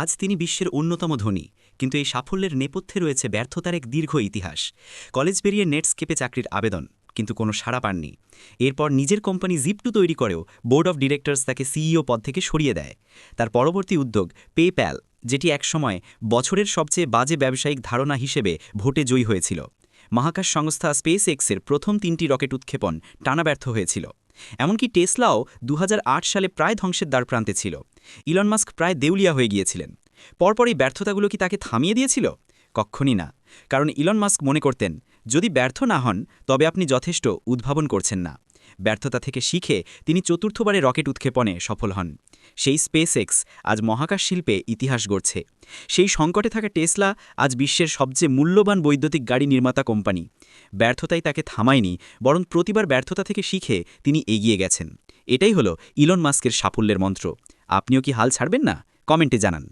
আজ তিনি বিশ্বের অন্যতম ধনী, কিন্তু এই সাফল্যের নেপথ্যে রয়েছে ব্যর্থতার এক দীর্ঘ ইতিহাস। কলেজ পেরিয়ে নেটস্কেপে চাকরির আবেদন, কিন্তু কোনো সাড়া পাননি। এরপর নিজের কোম্পানি জিপ2 তৈরি করেও বোর্ড অব ডিরেক্টরস তাকে সিইও পদ থেকে সরিয়ে দেয়। তার পরবর্তী উদ্যোগ পেপ্যাল, যেটি একসময় বছরের সবচেয়ে বাজে ব্যবসায়িক ধারণা হিসেবে ভোটে জয়ী হয়েছিল। মহাকাশ সংস্থা স্পেস এক্সের প্রথম ৩টি রকেট উৎক্ষেপণ টানা ব্যর্থ হয়েছিল। এমনকি টেসলাও ২০০৮ সালে প্রায় ধ্বংসের দ্বারপ্রান্তে ছিল। ইলন মাস্ক প্রায় দেউলিয়া হয়ে গিয়েছিলেন। পরপরই ব্যর্থতাগুলো কি তাকে থামিয়ে দিয়েছিল? কক্ষণই না। কারণ ইলন মাস্ক মনে করতেন, যদি ব্যর্থ না হন তবে আপনি যথেষ্ট উদ্ভাবন করছেন না। ব্যর্থতা থেকে শিখে তিনি চতুর্থবারে রকেট উৎক্ষেপণে সফল হন। সেই স্পেস এক্স আজ মহাকাশ শিল্পে ইতিহাস গড়ছে। সেই সংকটে থাকা টেসলা আজ বিশ্বের সবচেয়ে মূল্যবান বৈদ্যুতিক গাড়ি নির্মাতা কোম্পানি। ব্যর্থতাই তাকে থামায়নি, বরং প্রতিবার ব্যর্থতা থেকে শিখে তিনি এগিয়ে গেছেন। এটাই হলো ইলন মাস্কের সাফল্যের মন্ত্র। আপনিও কি হাল ছাড়বেন না? কমেন্টে জানান।